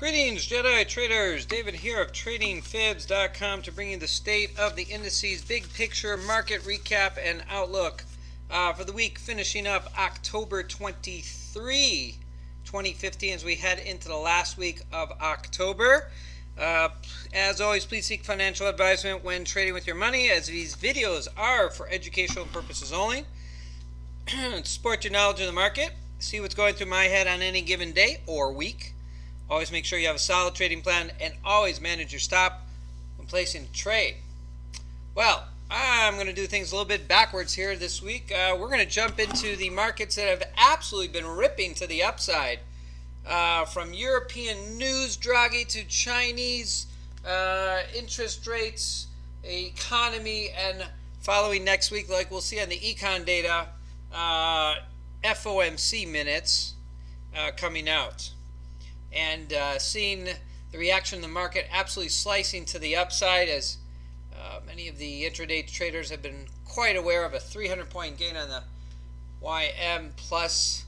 Greetings, Jedi traders. David here of TradingFibs.com to bring you the state of the indices, big picture market recap and outlook for the week finishing up October 23, 2015 as we head into the last week of October. As always, please seek financial advisement when trading with your money, as these videos are for educational purposes only. Support your knowledge of the market. See what's going through my head on any given day or week. Always make sure you have a solid trading plan and always manage your stop when placing a trade. Well, I'm going to do things a little bit backwards here this week. We're going to jump into the markets that have absolutely been ripping to the upside. From European news, Draghi, to Chinese interest rates, economy, and following next week, like we'll see on the econ data, FOMC minutes coming out. And seeing the reaction of the market absolutely slicing to the upside, as many of the intraday traders have been quite aware of a 300-point gain on the YM plus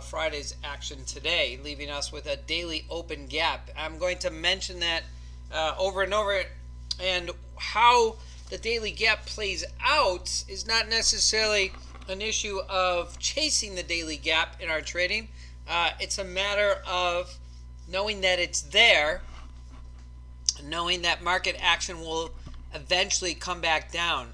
Friday's action today, leaving us with a daily open gap. I'm going to mention that over and over, and how the daily gap plays out is not necessarily an issue of chasing the daily gap in our trading. It's a matter of knowing that it's there, knowing that market action will eventually come back down.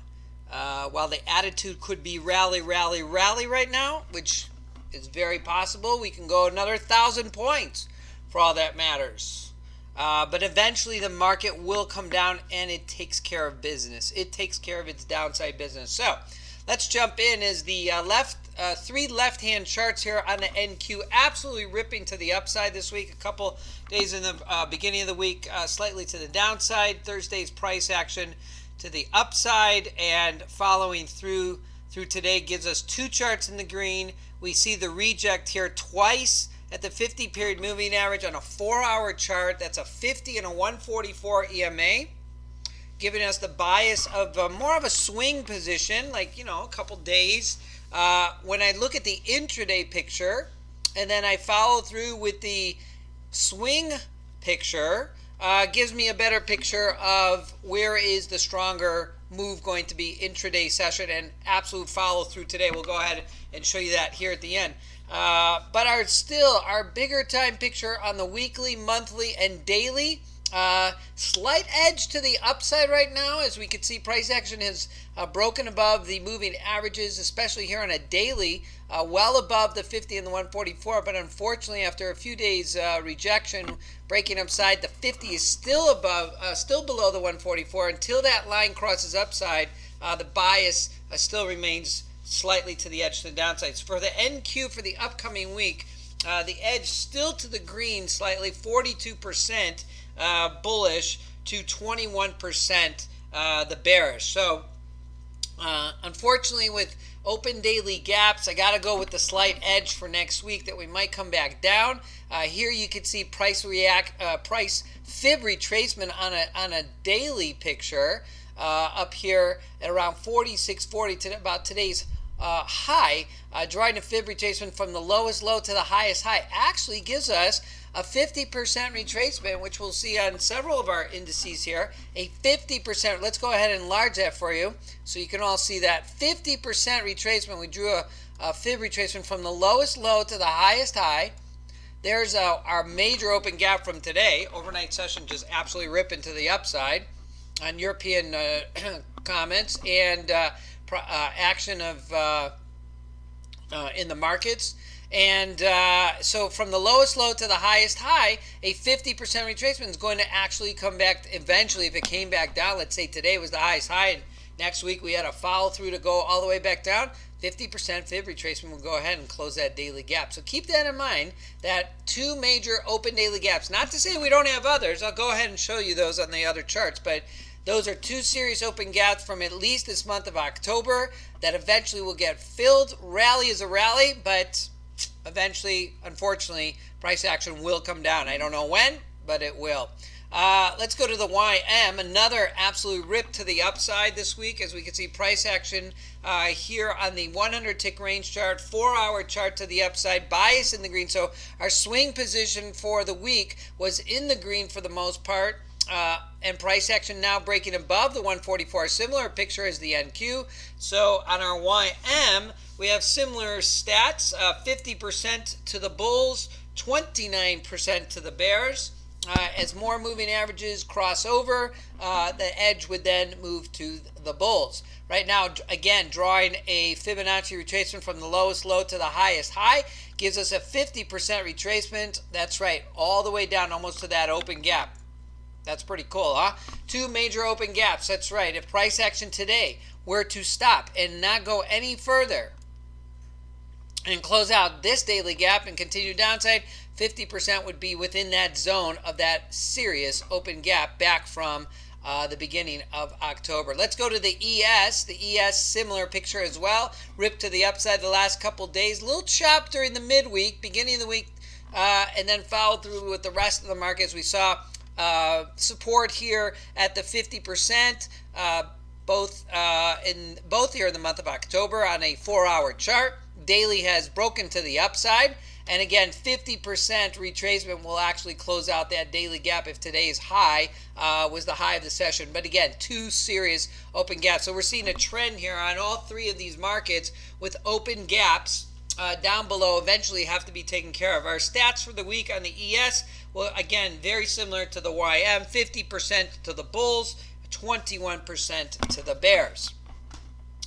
While the attitude could be rally right now, which is very possible, we can go another 1,000 points for all that matters. But eventually the market will come down, and it takes care of business. It takes care of its downside business. So let's jump in. As the three left-hand charts here on the NQ, absolutely ripping to the upside this week. A couple days in the beginning of the week, slightly to the downside. Thursday's price action to the upside, and following through today gives us two charts in the green. We see the reject here twice at the 50-period moving average on a 4-hour chart. That's a 50 and a 144 EMA. Giving us the bias of more of a swing position, like, a couple days. When I look at the intraday picture, and then I follow through with the swing picture, gives me a better picture of where is the stronger move going to be intraday session, and absolute follow through today. We'll go ahead and show you that here at the end. But our bigger time picture on the weekly, monthly, and daily. Slight edge to the upside right now, as we can see price action has broken above the moving averages, especially here on a daily, well above the 50 and the 144. But unfortunately, after a few days rejection, breaking upside, the 50 is still below the 144. Until that line crosses upside, the bias still remains slightly to the edge to the downside. So for the NQ for the upcoming week, the edge still to the green slightly, 42%. Bullish to 21% the bearish. So unfortunately, with open daily gaps, I got to go with the slight edge for next week that we might come back down. Here you can see price fib retracement on a daily picture up here at around 46.40 to about today's high. Drawing a fib retracement from the lowest low to the highest high actually gives us a 50% retracement, which we'll see on several of our indices here. A 50%, let's go ahead and enlarge that for you so you can all see that. 50% retracement. We drew a fib retracement from the lowest low to the highest high. There's our major open gap from today. Overnight session just absolutely ripping to the upside on European comments and action of in the markets. And so from the lowest low to the highest high, a 50% retracement is going to actually come back eventually. If it came back down, let's say today was the highest high, and next week we had a follow through to go all the way back down, 50% fib retracement will go ahead and close that daily gap. So keep that in mind, that two major open daily gaps. Not to say we don't have others. I'll go ahead and show you those on the other charts, but those are two serious open gaps from at least this month of October that eventually will get filled. Rally is a rally, but eventually, unfortunately, price action will come down. I don't know when, but it will. Let's go to the YM, another absolute rip to the upside this week, as we can see price action here on the 100 tick range chart, 4-hour chart to the upside, bias in the green. So our swing position for the week was in the green for the most part. And price action now breaking above the 144. Similar picture as the NQ. So on our YM, we have similar stats, 50% to the bulls, 29% to the bears. As more moving averages cross over, the edge would then move to the bulls. Right now, again, drawing a Fibonacci retracement from the lowest low to the highest high gives us a 50% retracement. That's right, all the way down almost to that open gap. That's pretty cool, huh? Two major open gaps. That's right. If price action today were to stop and not go any further and close out this daily gap and continue downside, 50% would be within that zone of that serious open gap back from the beginning of October. Let's go to the ES. The ES, similar picture as well. Ripped to the upside the last couple days. A little chop during the midweek, beginning of the week, and then followed through with the rest of the market as we saw support here at the 50%, both here in the month of October on a 4-hour chart. Daily has broken to the upside, and again 50% retracement will actually close out that daily gap if today's high was the high of the session. But again, two serious open gaps. So we're seeing a trend here on all three of these markets with open gaps down below eventually have to be taken care of. Our stats for the week on the ES, well, again, very similar to the YM, 50% to the bulls, 21% to the bears.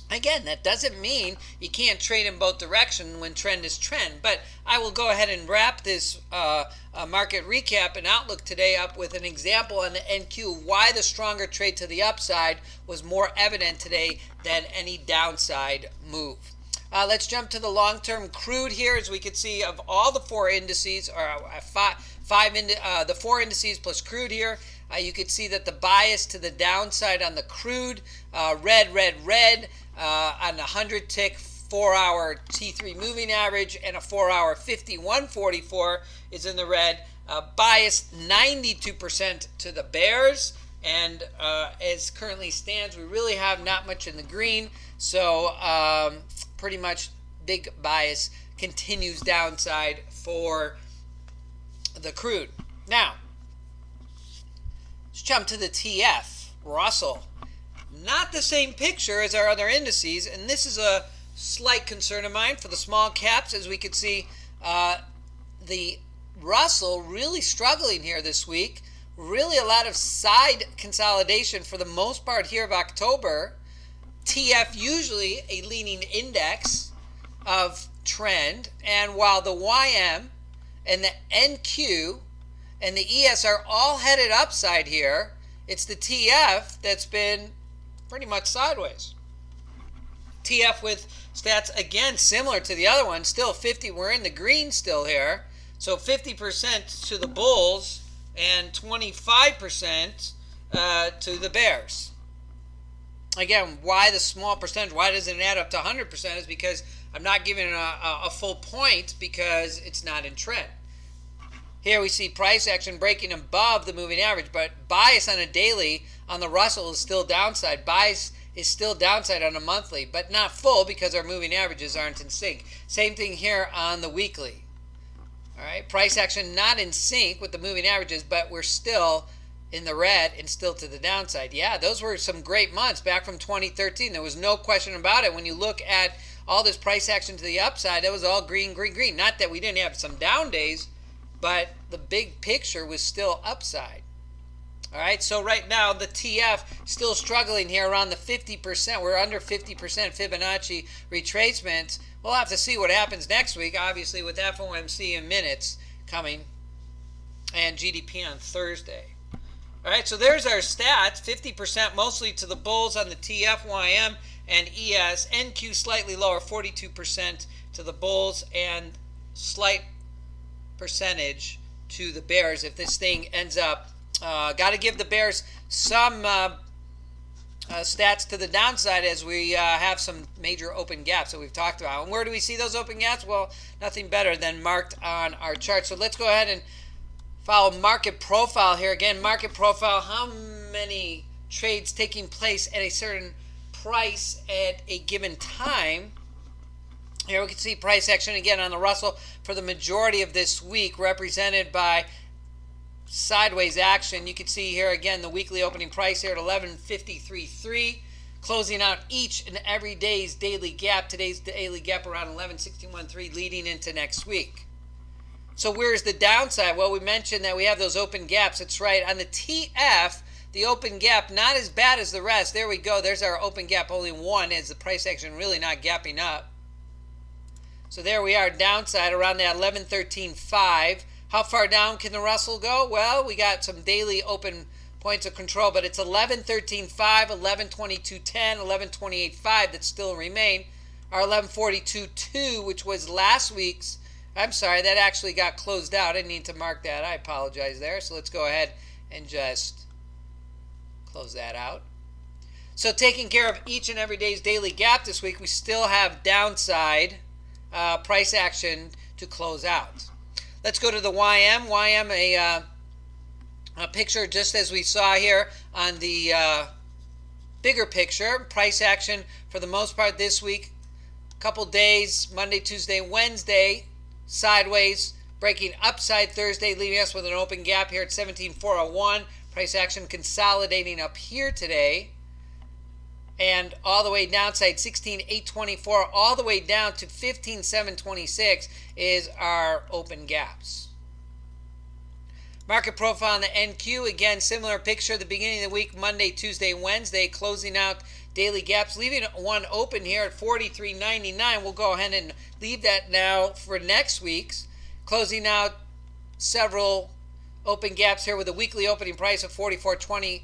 Again, that doesn't mean you can't trade in both directions when trend is trend, but I will go ahead and wrap this market recap and outlook today up with an example on the NQ why the stronger trade to the upside was more evident today than any downside move. Let's jump to the long-term crude here. As we can see, of all the four indices, or the four indices plus crude here, you can see that the bias to the downside on the crude, red, on the 100 tick 4-hour T3 moving average and a 4-hour 5144 is in the red. Bias 92% to the bears, and as currently stands, we really have not much in the green. So pretty much big bias continues downside for the crude. Now, let's jump to the TF, Russell. Not the same picture as our other indices, and this is a slight concern of mine for the small caps. As we can see, the Russell really struggling here this week. Really a lot of side consolidation for the most part here of October. TF usually a leaning index of trend, and while the YM and the NQ and the ES are all headed upside here, it's the TF that's been pretty much sideways. TF with stats again similar to the other one, still 50. We're in the green still here, so 50% to the bulls and 25% to the bears. Again, why the small percentage? Why doesn't it add up to 100%? Is because I'm not giving it a full point because it's not in trend. Here we see price action breaking above the moving average, but bias on a daily on the Russell is still downside. Bias is still downside on a monthly, but not full because our moving averages aren't in sync. Same thing here on the weekly. All right, price action not in sync with the moving averages, but we're still in the red and still to the downside. Yeah, those were some great months back from 2013. There was no question about it. When you look at all this price action to the upside, it was all green, green, green. Not that we didn't have some down days, but the big picture was still upside. All right, so right now the TF still struggling here around the 50%. We're under 50% Fibonacci retracements. We'll have to see what happens next week, obviously, with FOMC in minutes coming and GDP on Thursday. All right, so there's our stats, 50% mostly to the bulls on the TF, YM, and ES. NQ slightly lower, 42% to the bulls, and slight percentage to the bears if this thing ends up. Got to give the bears some stats to the downside as we have some major open gaps that we've talked about. And where do we see those open gaps? Well, nothing better than marked on our chart. So let's go ahead and Follow market profile here. Again, market profile, how many trades taking place at a certain price at a given time. Here we can see price action again on the Russell for the majority of this week, represented by sideways action. You can see here again the weekly opening price here at 11.53.3, closing out each and every day's daily gap. Today's daily gap around 11.61.3, leading into next week. So where's the downside? Well, we mentioned that we have those open gaps. That's right. On the TF, the open gap, not as bad as the rest. There we go. There's our open gap, only one, as the price action really not gapping up. So there we are, downside around that 11.13.5. How far down can the Russell go? Well, we got some daily open points of control, but it's 11.13.5, 11.22.10, 11.28.5 that still remain. Our 11.42.2, which was last week's, I'm sorry, that actually got closed out. I need to mark that. I apologize there. So let's go ahead and just close that out. So taking care of each and every day's daily gap this week, we still have downside price action to close out. Let's go to the YM. YM, a picture just as we saw here on the bigger picture. Price action for the most part this week. Couple days, Monday, Tuesday, Wednesday, sideways, breaking upside Thursday, leaving us with an open gap here at 17.401. Price action consolidating up here today. And all the way downside 16.824 all the way down to 15.726 is our open gaps. Market profile on the NQ, again similar picture at the beginning of the week, Monday, Tuesday, Wednesday, closing out daily gaps, leaving one open here at 43.99. We'll go ahead and leave that now for next week's, closing out several open gaps here with a weekly opening price of 44.20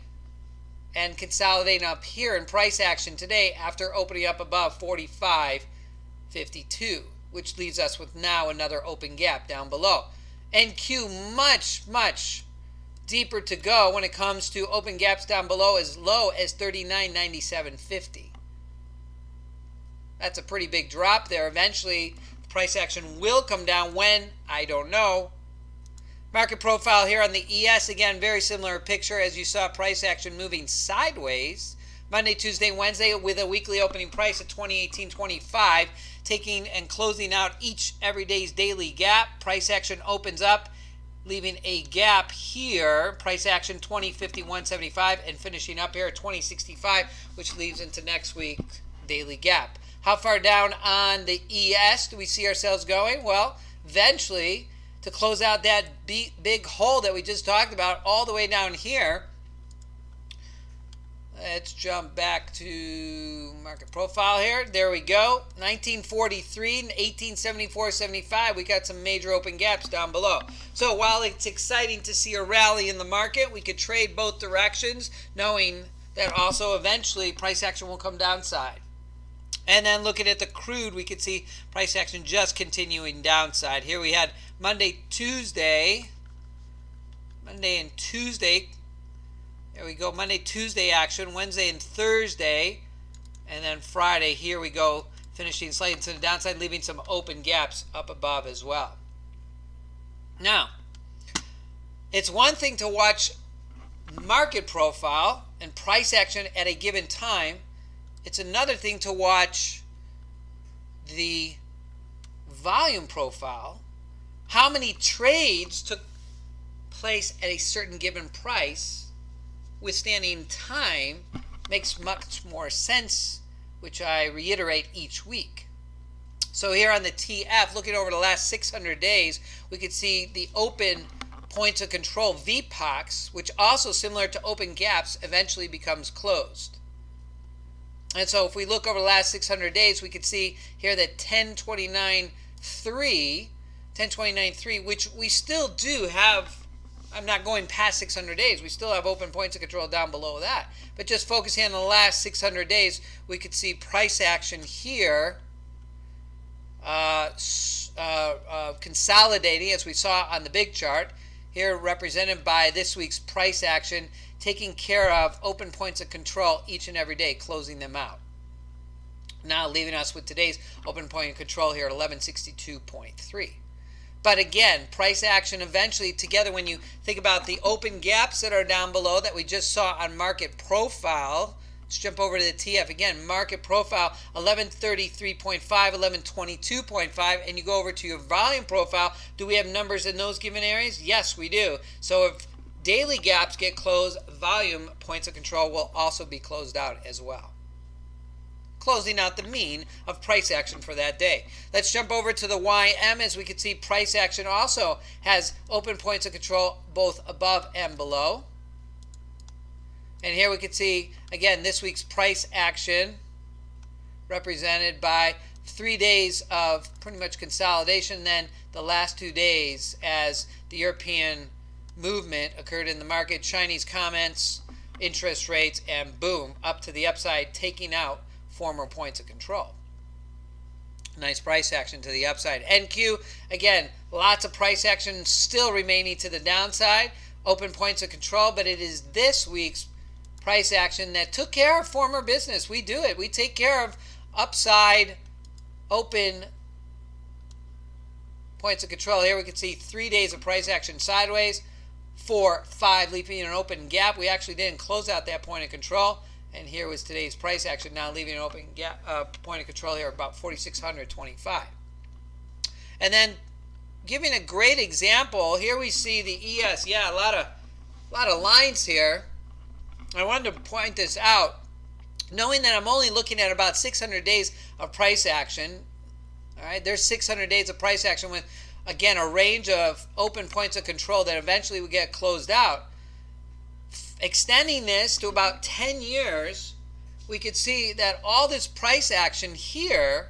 and consolidating up here in price action today after opening up above 45.52, which leaves us with now another open gap down below. NQ much deeper to go when it comes to open gaps down below, as low as 39.9750. That's a pretty big drop there. Eventually the price action will come down. When, I don't know. Market profile here on the ES, again, very similar picture as you saw price action moving sideways. Monday, Tuesday, Wednesday with a weekly opening price at 2018.25, taking and closing out each every day's daily gap. Price action opens up, leaving a gap here. Price action 20.51.75 and finishing up here at 20.65, which leaves into next week's daily gap. How far down on the ES do we see ourselves going? Well, eventually, to close out that big hole that we just talked about all the way down here. Let's jump back to market profile here. There we go. 1943 and 1874.75. We got some major open gaps down below. So while it's exciting to see a rally in the market, we could trade both directions, knowing that also eventually price action will come downside. And then looking at the crude, we could see price action just continuing downside. Here we had Monday, Tuesday, and Tuesday. There we go, Monday, Tuesday action, Wednesday and Thursday, and then Friday. Here we go, finishing slightly to the downside, leaving some open gaps up above as well. Now, it's one thing to watch market profile and price action at a given time. It's another thing to watch the volume profile. How many trades took place at a certain given price withstanding time makes much more sense, which I reiterate each week. So here on the TF, looking over the last 600 days, we could see the open points of control, VPOCs, which also similar to open gaps eventually becomes closed. And so if we look over the last 600 days, we could see here that 1029.3, which we still do have. I'm not going past 600 days. We still have open points of control down below that. But just focusing on the last 600 days, we could see price action here consolidating, as we saw on the big chart. Here represented by this week's price action, taking care of open points of control each and every day, closing them out. Now leaving us with today's open point of control here at 1162.3. But again, price action eventually together, when you think about the open gaps that are down below that we just saw on market profile. Let's jump over to the TF again. Market profile 1133.5, 1122.5, and you go over to your volume profile. Do we have numbers in those given areas? Yes, we do. So if daily gaps get closed, volume points of control will also be closed out as well, closing out the mean of price action for that day. Let's jump over to the YM. As we can see, price action also has open points of control both above and below. And here we can see, again, this week's price action represented by 3 days of pretty much consolidation, then the last 2 days as the European movement occurred in the market, Chinese comments, interest rates, and boom, up to the upside, taking out former points of control. Nice price action to the upside. NQ, again, lots of price action still remaining to the downside, open points of control, but it is this week's price action that took care of former business. We do it. We take care of upside open points of control. Here we can see 3 days of price action sideways, 4, 5 leaving an open gap. We actually didn't close out that point of control. And here was today's price action, now leaving an open gap, point of control here about 4,625. And then giving a great example, here we see the ES. Yeah, a lot of lines here. I wanted to point this out, knowing that I'm only looking at about 600 days of price action. All right, there's 600 days of price action with, again, a range of open points of control that eventually will get closed out. Extending this to about 10 years, we could see that all this price action here,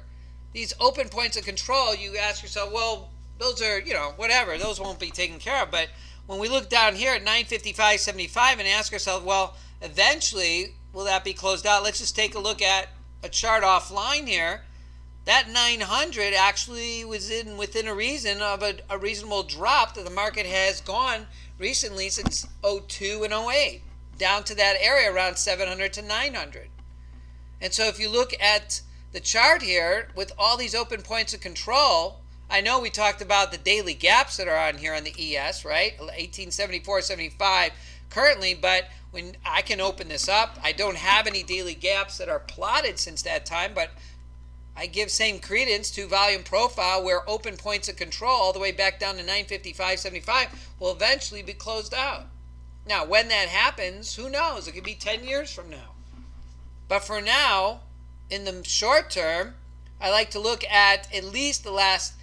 these open points of control, you ask yourself, well, those are, whatever, those won't be taken care of. But when we look down here at 955.75 and ask ourselves, well, eventually, will that be closed out? Let's just take a look at a chart offline here. That 900 actually was within a reason of a reasonable drop that the market has gone recently since 02 and 08, down to that area around 700 to 900. And so if you look at the chart here with all these open points of control, I know we talked about the daily gaps that are on here on the ES, right? 1874.75 currently, but when I can open this up, I don't have any daily gaps that are plotted since that time, but I give same credence to volume profile where open points of control all the way back down to 955.75 will eventually be closed out. Now, when that happens, who knows? It could be 10 years from now. But for now, in the short term, I like to look at least the last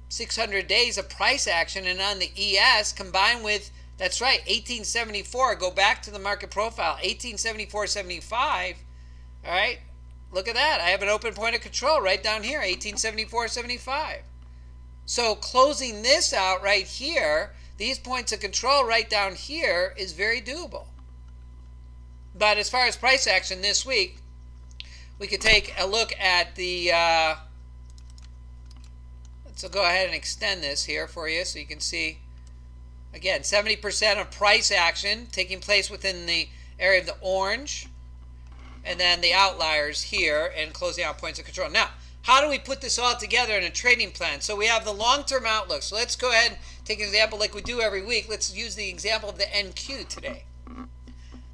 600 days of price action, and on the ES combined with, that's right, 1874, go back to the market profile, 1874.75, all right? Look at that. I have an open point of control right down here, 1874.75. So closing this out right here, these points of control right down here is very doable. But as far as price action this week, we could take a look at the, let's go ahead and extend this here for you so you can see, again, 70% of price action taking place within the area of the orange, and then the outliers here and closing out points of control. Now, how do we put this all together in a trading plan? So we have the long-term outlook. So let's go ahead and take an example like we do every week. Let's use the example of the NQ today.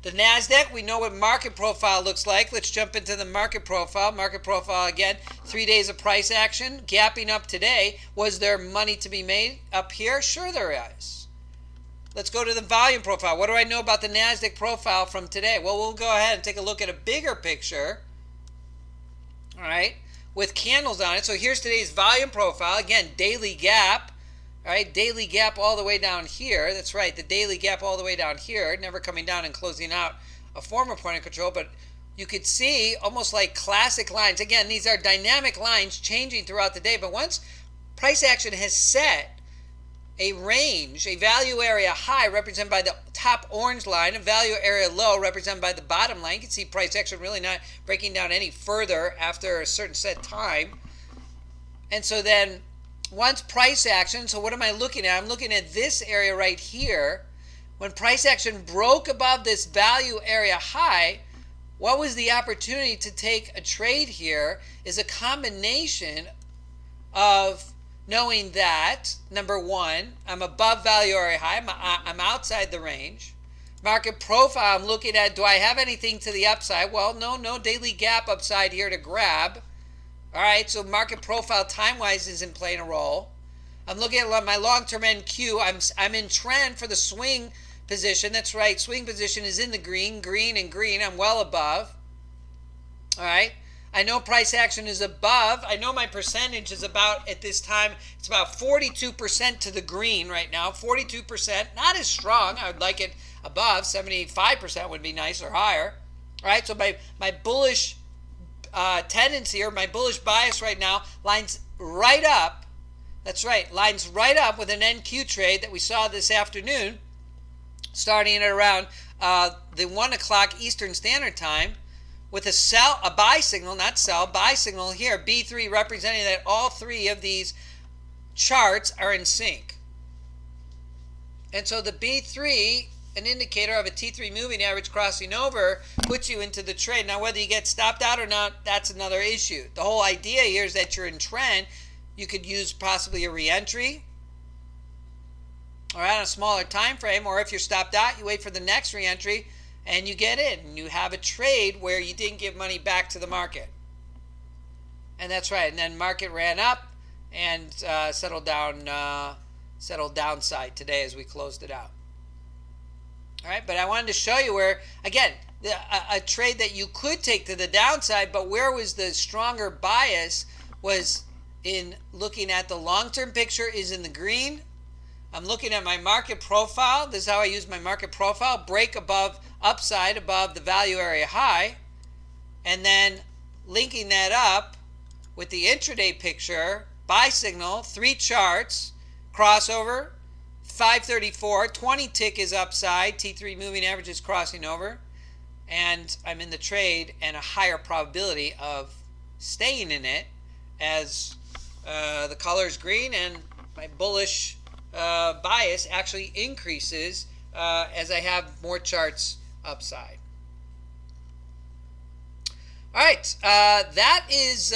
The NASDAQ, we know what market profile looks like. Let's jump into the market profile. Market profile, again, 3 days of price action, gapping up today. Was there money to be made up here? Sure there is. Let's go to the volume profile. What do I know about the NASDAQ profile from today? Well, we'll go ahead and take a look at a bigger picture, all right, with candles on it. So here's today's volume profile. Again, daily gap, all right, daily gap all the way down here. That's right, the daily gap all the way down here, never coming down and closing out a former point of control, but you could see almost like classic lines. Again, these are dynamic lines changing throughout the day, but once price action has set a range, a value area high represented by the top orange line, a value area low represented by the bottom line. You can see price action really not breaking down any further after a certain set time. And so then once price action, so what am I looking at? I'm looking at this area right here. When price action broke above this value area high, what was the opportunity to take a trade here is a combination of knowing that, number one, I'm above value area high, I'm outside the range. Market profile, I'm looking at, do I have anything to the upside? Well, no daily gap upside here to grab. All right, so market profile time-wise isn't playing a role. I'm looking at my long-term NQ. I'm in trend for the swing position. That's right, swing position is in the green, and green. I'm well above. All right. I know price action is above. I know my percentage is about, at this time, it's about 42% to the green right now. 42%, not as strong. I would like it above. 75% would be nice or higher. All right, so my bullish tendency, or my bullish bias right now, lines right up. That's right, lines right up with an NQ trade that we saw this afternoon, starting at around the 1 o'clock Eastern Standard Time, with a buy signal, not sell, buy signal here, B3, representing that all three of these charts are in sync. And so the B3, an indicator of a T3 moving average crossing over, puts you into the trade. Now, whether you get stopped out or not, that's another issue. The whole idea here is that you're in trend. You could use possibly a re-entry, or on a smaller time frame, or if you're stopped out, you wait for the next re-entry and you get in, and you have a trade where you didn't give money back to the market. And that's right. And then market ran up and settled downside today as we closed it out. All right, but I wanted to show you where, again, a trade that you could take to the downside, but where was the stronger bias was in looking at the long-term picture is in the green. I'm looking at my market profile. This is how I use my market profile. Break above, upside above the value area high, and then linking that up with the intraday picture, buy signal, 3 charts, crossover, 534, 20 tick is upside, T3 moving average is crossing over, and I'm in the trade and a higher probability of staying in it as the color is green, and my bullish bias actually increases as I have more charts upside. All right, that is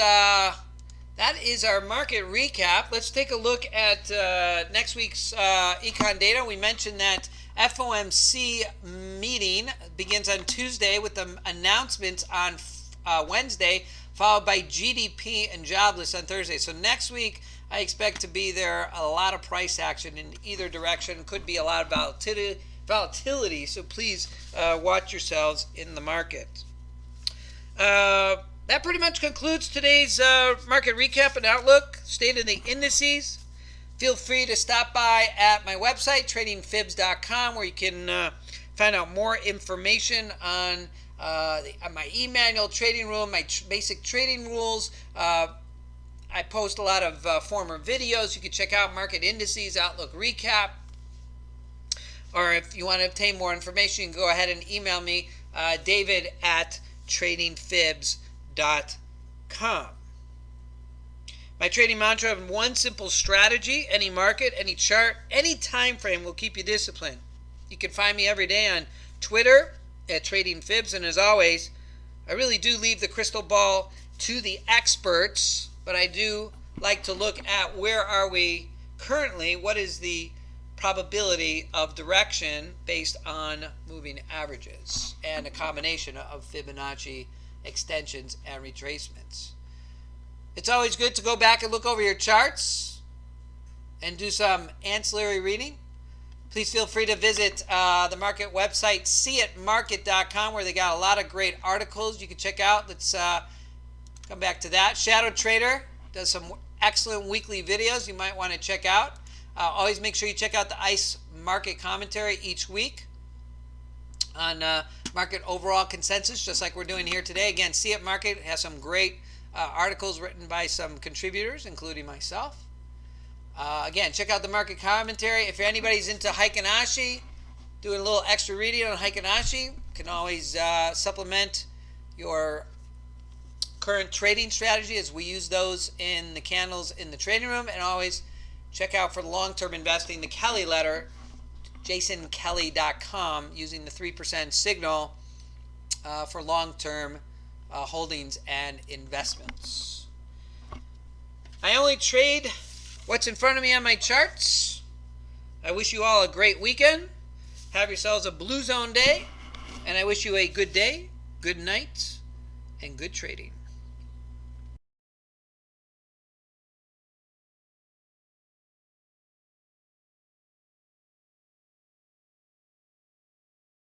our market recap. Let's take a look at next week's econ data. We mentioned that FOMC meeting begins on Tuesday with the announcements on Wednesday, followed by GDP and jobless on Thursday. So next week, I expect to be there a lot of price action in either direction. Could be a lot of volatility, so please watch yourselves in the market. That pretty much concludes today's market recap and outlook. State of the indices. Feel free to stop by at my website, tradingfibs.com, where you can find out more information on my e-manual trading room, my basic trading rules. I post a lot of former videos. You can check out market indices, outlook recap. Or if you want to obtain more information, you can go ahead and email me, david@tradingfibs.com. My trading mantra of one simple strategy: any market, any chart, any time frame will keep you disciplined. You can find me every day on Twitter at Trading Fibs, and as always, I really do leave the crystal ball to the experts, but I do like to look at where are we currently, what is the probability of direction based on moving averages and a combination of Fibonacci extensions and retracements. It's always good to go back and look over your charts and do some ancillary reading. Please feel free to visit the market website, seeitmarket.com, where they got a lot of great articles you can check out. Let's come back to that. Shadow Trader does some excellent weekly videos you might want to check out. Always make sure you check out the ICE market commentary each week on market overall consensus, just like we're doing here today. Again, See It Market has some great articles written by some contributors, including myself. Again, check out the market commentary. If anybody's into Heikin-Ashi, doing a little extra reading on Heikin-Ashi, can always supplement your current trading strategy, as we use those in the candles in the trading room. And always check out for long-term investing the Kelly letter, jasonkelly.com, using the 3% signal for long-term holdings and investments. I only trade what's in front of me on my charts. I wish you all a great weekend. Have yourselves a Blue Zone day. And I wish you a good day, good night, and good trading.